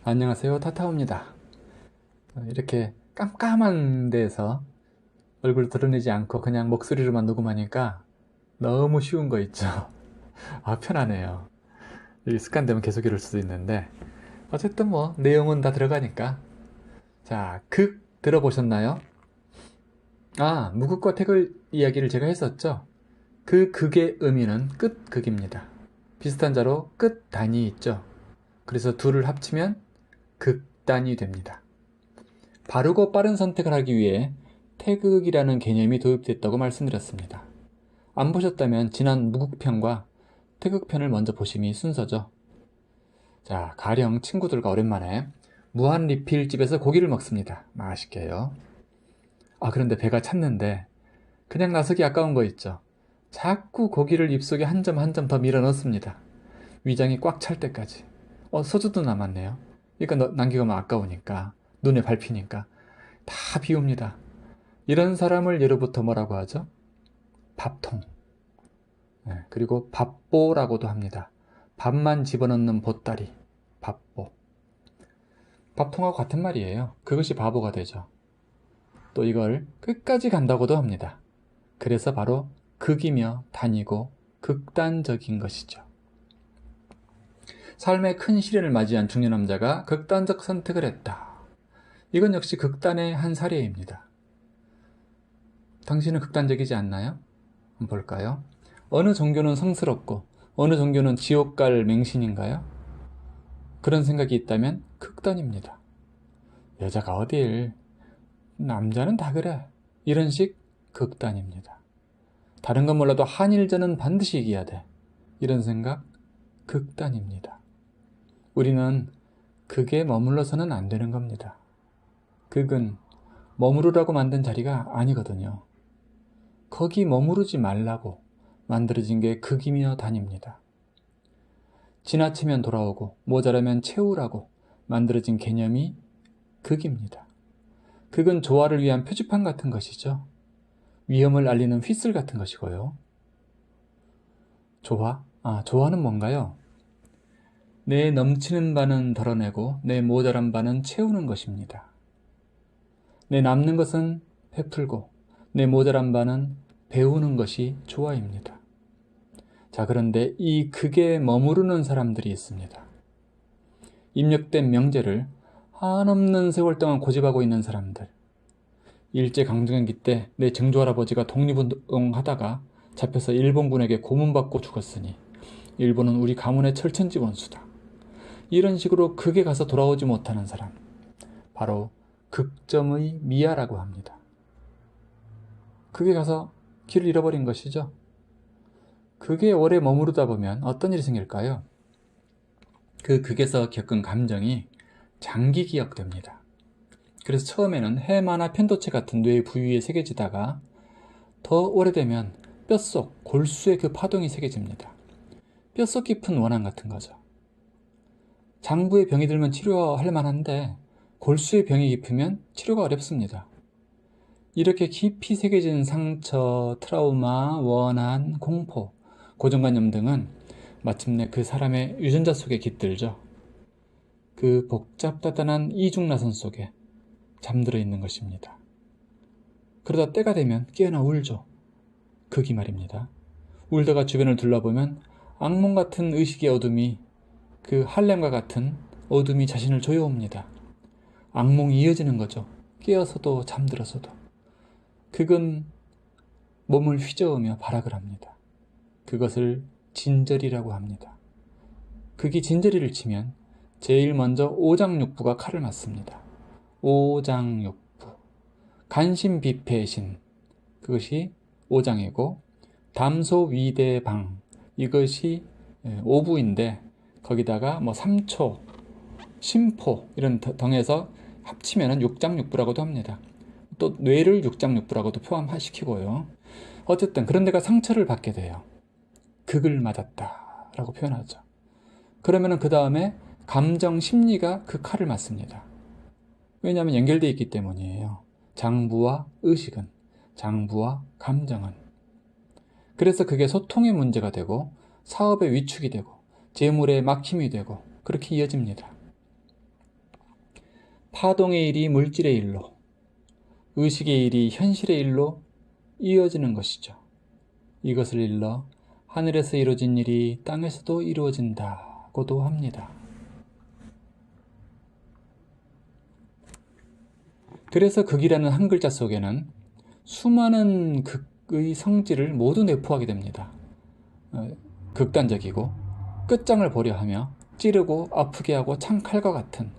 안녕하세요, 타타오입니다. 이렇게 깜깜한 데서 얼굴 드러내지 않고 그냥 목소리로만 녹음하니까 너무 쉬운 거 있죠. 편하네요. 이 습관되면 계속 이럴 수도 있는데 어쨌든 뭐 내용은 다 들어가니까. 자, 극 들어보셨나요? 무극과 태극 이야기를 제가 했었죠. 그 극의 의미는 끝극입니다. 비슷한 자로 끝단이 있죠. 그래서 둘을 합치면 극단이 됩니다. 바르고 빠른 선택을 하기 위해 태극이라는 개념이 도입됐다고 말씀드렸습니다. 안 보셨다면 지난 무국편과 태극편을 먼저 보심이 순서죠. 자, 가령 친구들과 오랜만에 무한리필집에서 고기를 먹습니다. 맛있게요. 그런데 배가 찼는데 그냥 나서기 아까운 거 있죠. 자꾸 고기를 입속에 한 점 한 점 더 밀어 넣습니다. 위장이 꽉 찰 때까지. 소주도 남았네요. 그러니까 남기고 아까우니까, 눈에 밟히니까 다 비웁니다. 이런 사람을 예로부터 뭐라고 하죠? 밥통. 그리고 밥보라고도 합니다. 밥만 집어넣는 보따리, 밥보. 밥통하고 같은 말이에요. 그것이 바보가 되죠. 또 이걸 끝까지 간다고도 합니다. 그래서 바로 극이며 단이고 극단적인 것이죠. 삶의 큰 시련을 맞이한 중년 남자가 극단적 선택을 했다. 이건 역시 극단의 한 사례입니다. 당신은 극단적이지 않나요? 한번 볼까요? 어느 종교는 성스럽고 어느 종교는 지옥 갈 맹신인가요? 그런 생각이 있다면 극단입니다. 여자가 어딜, 남자는 다 그래. 이런 식 극단입니다. 다른 건 몰라도 한일전은 반드시 이겨야 돼. 이런 생각 극단입니다. 우리는 극에 머물러서는 안 되는 겁니다. 극은 머무르라고 만든 자리가 아니거든요. 거기 머무르지 말라고 만들어진 게 극이며 단입니다. 지나치면 돌아오고 모자라면 채우라고 만들어진 개념이 극입니다. 극은 조화를 위한 표지판 같은 것이죠. 위험을 알리는 휘슬 같은 것이고요. 조화? 조화는 뭔가요? 내 넘치는 바는 덜어내고 내 모자란 바는 채우는 것입니다. 내 남는 것은 베풀고 내 모자란 바는 배우는 것이 조화입니다. 자, 그런데 이 극에 머무르는 사람들이 있습니다. 입력된 명제를 한없는 세월 동안 고집하고 있는 사람들. 일제강점기 때 내 증조할아버지가 독립운동하다가 잡혀서 일본군에게 고문받고 죽었으니 일본은 우리 가문의 철천지 원수다. 이런 식으로 극에 가서 돌아오지 못하는 사람, 바로 극점의 미아라고 합니다. 극에 가서 길을 잃어버린 것이죠. 극에 오래 머무르다 보면 어떤 일이 생길까요? 그 극에서 겪은 감정이 장기 기억됩니다. 그래서 처음에는 해마나 편도체 같은 뇌 부위에 새겨지다가 더 오래되면 뼛속, 골수에 그 파동이 새겨집니다. 뼛속 깊은 원한 같은 거죠. 장부에 병이 들면 치료할 만한데 골수에 병이 깊으면 치료가 어렵습니다. 이렇게 깊이 새겨진 상처, 트라우마, 원한, 공포, 고정관념 등은 마침내 그 사람의 유전자 속에 깃들죠. 그 복잡다단한 이중나선 속에 잠들어 있는 것입니다. 그러다 때가 되면 깨어나 울죠. 극이 말입니다. 울다가 주변을 둘러보면 악몽 같은 의식의 어둠이, 그 할렘과 같은 어둠이 자신을 조여옵니다. 악몽이 이어지는 거죠. 깨어서도 잠들어서도. 극은 몸을 휘저으며 발악을 합니다. 그것을 진저리라고 합니다. 극이 진저리를 치면 제일 먼저 오장육부가 칼을 맞습니다. 오장육부. 간신비패신. 그것이 오장이고, 담소위대방. 이것이 오부인데, 거기다가 삼초, 심포 이런 덩에서 합치면 육장육부라고도 합니다. 또 뇌를 육장육부라고도 포함시키고요. 어쨌든 그런 데가 상처를 받게 돼요. 극을 맞았다 라고 표현하죠. 그러면 그 다음에 감정, 심리가 그 칼을 맞습니다. 왜냐하면 연결되어 있기 때문이에요. 장부와 의식은, 장부와 감정은. 그래서 그게 소통의 문제가 되고 사업의 위축이 되고 재물의 막힘이 되고 그렇게 이어집니다. 파동의 일이 물질의 일로, 의식의 일이 현실의 일로 이어지는 것이죠. 이것을 일러 하늘에서 이루어진 일이 땅에서도 이루어진다고도 합니다. 그래서 극이라는 한 글자 속에는 수많은 극의 성질을 모두 내포하게 됩니다. 극단적이고 끝장을 보려 하며 찌르고 아프게 하고 창칼과 같은,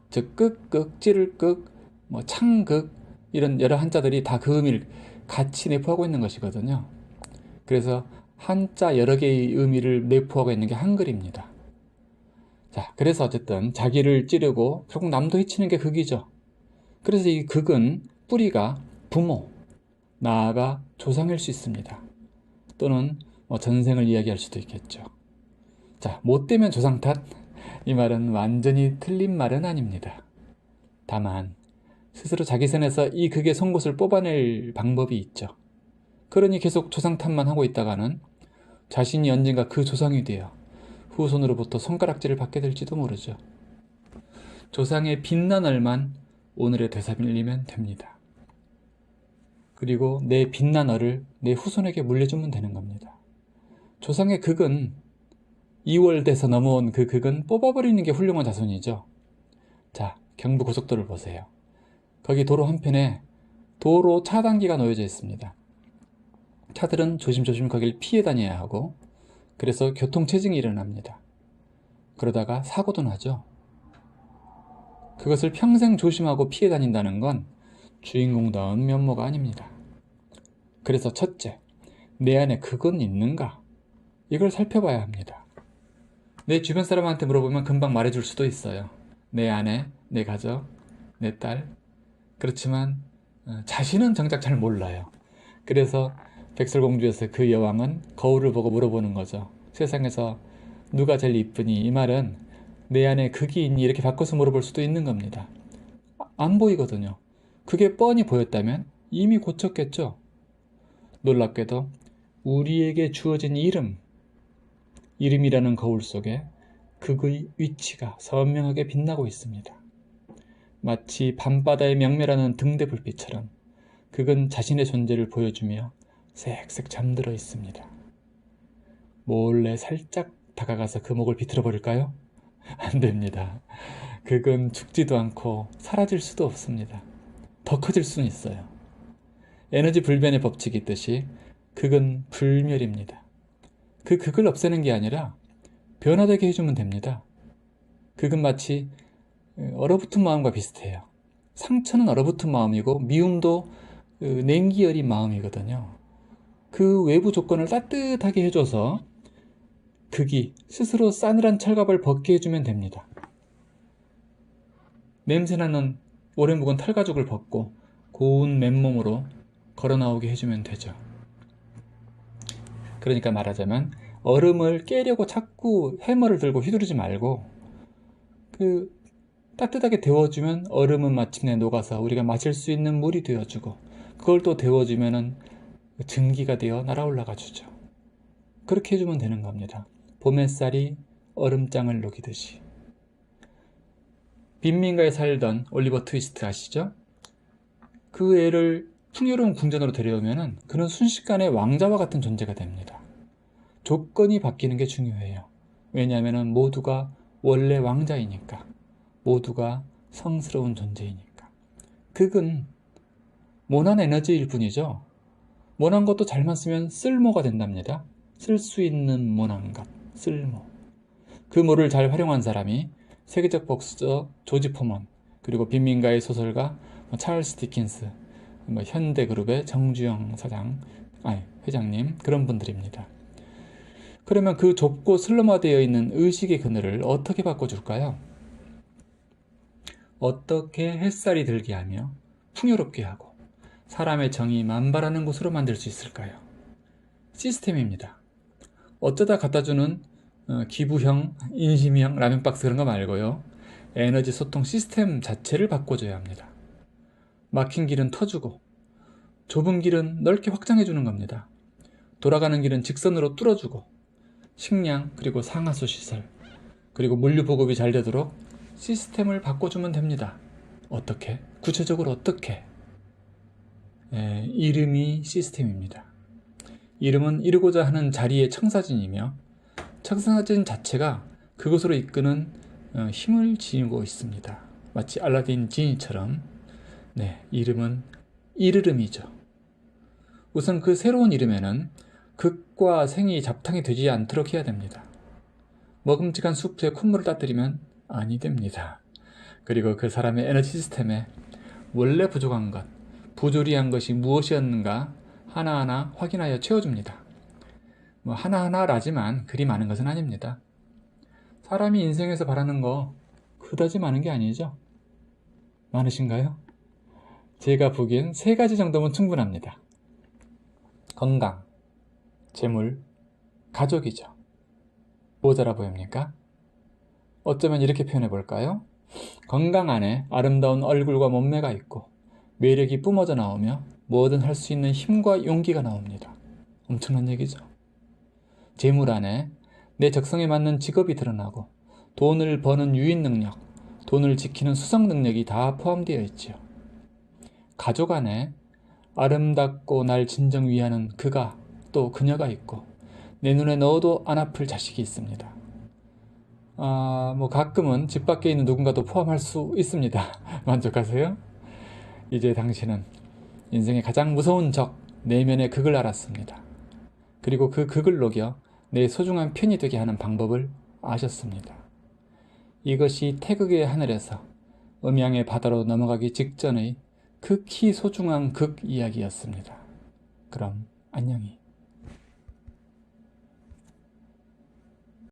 즉 극, 찌를 극, 창극, 이런 여러 한자들이 다 그 의미를 같이 내포하고 있는 것이거든요. 그래서 한자 여러 개의 의미를 내포하고 있는 게 한글입니다. 자, 그래서 어쨌든 자기를 찌르고 결국 남도 해치는 게 극이죠. 그래서 이 극은 뿌리가 부모, 나아가 조상일 수 있습니다. 또는 전생을 이야기할 수도 있겠죠. 자, 못되면 조상 탓? 이 말은 완전히 틀린 말은 아닙니다. 다만 스스로 자기 선에서 이 극의 송곳을 뽑아낼 방법이 있죠. 그러니 계속 조상 탓만 하고 있다가는 자신이 언젠가 그 조상이 되어 후손으로부터 손가락질을 받게 될지도 모르죠. 조상의 빛난 얼만 오늘의 되살리면 됩니다. 그리고 내 빛난 얼을 내 후손에게 물려주면 되는 겁니다. 조상의 극은 2월 돼서 넘어온 그 극은 뽑아버리는 게 훌륭한 자손이죠. 자, 경부고속도로를 보세요. 거기 도로 한편에 도로 차단기가 놓여져 있습니다. 차들은 조심조심 거길 피해 다녀야 하고, 그래서 교통체증이 일어납니다. 그러다가 사고도 나죠. 그것을 평생 조심하고 피해 다닌다는 건 주인공다운 면모가 아닙니다. 그래서 첫째, 내 안에 극은 있는가? 이걸 살펴봐야 합니다. 내 주변 사람한테 물어보면 금방 말해줄 수도 있어요. 내 아내, 내 가족, 내 딸. 그렇지만 자신은 정작 잘 몰라요. 그래서 백설공주에서 그 여왕은 거울을 보고 물어보는 거죠. 세상에서 누가 제일 이쁘니? 이 말은 내 안에 극이 있니? 이렇게 바꿔서 물어볼 수도 있는 겁니다. 안 보이거든요. 그게 뻔히 보였다면 이미 고쳤겠죠. 놀랍게도 우리에게 주어진 이름이라는 거울 속에 극의 위치가 선명하게 빛나고 있습니다. 마치 밤바다에 명멸하는 등대불빛처럼 극은 자신의 존재를 보여주며 색색 잠들어 있습니다. 몰래 살짝 다가가서 그 목을 비틀어 버릴까요? 안 됩니다. 극은 죽지도 않고 사라질 수도 없습니다. 더 커질 수는 있어요. 에너지 불변의 법칙이 있듯이 극은 불멸입니다. 그 극을 없애는 게 아니라 변화되게 해주면 됩니다. 극은 마치 얼어붙은 마음과 비슷해요. 상처는 얼어붙은 마음이고 미움도 냉기 어린 마음이거든요. 그 외부 조건을 따뜻하게 해줘서 극이 스스로 싸늘한 철갑을 벗게 해주면 됩니다. 냄새나는 오래 묵은 털가죽을 벗고 고운 맨몸으로 걸어 나오게 해주면 되죠. 그러니까 말하자면 얼음을 깨려고 자꾸 해머를 들고 휘두르지 말고 따뜻하게 데워주면 얼음은 마침내 녹아서 우리가 마실 수 있는 물이 되어주고, 그걸 또 데워주면 증기가 되어 날아올라가 주죠. 그렇게 해주면 되는 겁니다. 봄 햇살이 얼음장을 녹이듯이. 빈민가에 살던 올리버 트위스트 아시죠? 그 애를 풍요로운 궁전으로 데려오면 그는 순식간에 왕자와 같은 존재가 됩니다. 조건이 바뀌는 게 중요해요. 왜냐하면 모두가 원래 왕자이니까, 모두가 성스러운 존재이니까. 극은 모난 에너지일 뿐이죠. 모난 것도 잘만 쓰면 쓸모가 된답니다. 쓸 수 있는 모난 것, 쓸모. 그 모를 잘 활용한 사람이 세계적 복수저 조지 포먼, 그리고 빈민가의 소설가 찰스 디킨스, 현대그룹의 정주영 회장님, 그런 분들입니다. 그러면 그 좁고 슬럼화되어 있는 의식의 그늘을 어떻게 바꿔줄까요? 어떻게 햇살이 들게 하며 풍요롭게 하고 사람의 정이 만발하는 곳으로 만들 수 있을까요? 시스템입니다. 어쩌다 갖다주는 기부형, 인심형 라면박스 그런 거 말고요. 에너지 소통 시스템 자체를 바꿔줘야 합니다. 막힌 길은 터주고 좁은 길은 넓게 확장해주는 겁니다. 돌아가는 길은 직선으로 뚫어주고 식량 그리고 상하수 시설 그리고 물류 보급이 잘 되도록 시스템을 바꿔주면 됩니다. 어떻게? 구체적으로 어떻게? 이름이 시스템입니다. 이름은 이루고자 하는 자리의 청사진이며 청사진 자체가 그곳으로 이끄는 힘을 지니고 있습니다. 마치 알라딘 지니처럼 이름은 이르름이죠. 우선 그 새로운 이름에는 극과 생이 잡탕이 되지 않도록 해야 됩니다. 먹음직한 수프에 콧물을 따뜨리면 아니 됩니다. 그리고 그 사람의 에너지 시스템에 원래 부족한 것, 부조리한 것이 무엇이었는가 하나하나 확인하여 채워줍니다. 하나하나라지만 그리 많은 것은 아닙니다. 사람이 인생에서 바라는 거 그다지 많은 게 아니죠. 많으신가요? 제가 보기엔 3가지 정도면 충분합니다. 건강, 재물, 가족이죠. 모자라 보입니까? 어쩌면 이렇게 표현해 볼까요? 건강 안에 아름다운 얼굴과 몸매가 있고 매력이 뿜어져 나오며 뭐든 할 수 있는 힘과 용기가 나옵니다. 엄청난 얘기죠. 재물 안에 내 적성에 맞는 직업이 드러나고 돈을 버는 유인 능력, 돈을 지키는 수성 능력이 다 포함되어 있지요. 가족 안에 아름답고 날 진정 위하는 그가 또 그녀가 있고 내 눈에 넣어도 안 아플 자식이 있습니다. 가끔은 집 밖에 있는 누군가도 포함할 수 있습니다. 만족하세요? 이제 당신은 인생의 가장 무서운 적, 내면의 극을 알았습니다. 그리고 그 극을 녹여 내 소중한 편이 되게 하는 방법을 아셨습니다. 이것이 태극의 하늘에서 음양의 바다로 넘어가기 직전의 극히 소중한 극 이야기였습니다. 그럼 안녕히.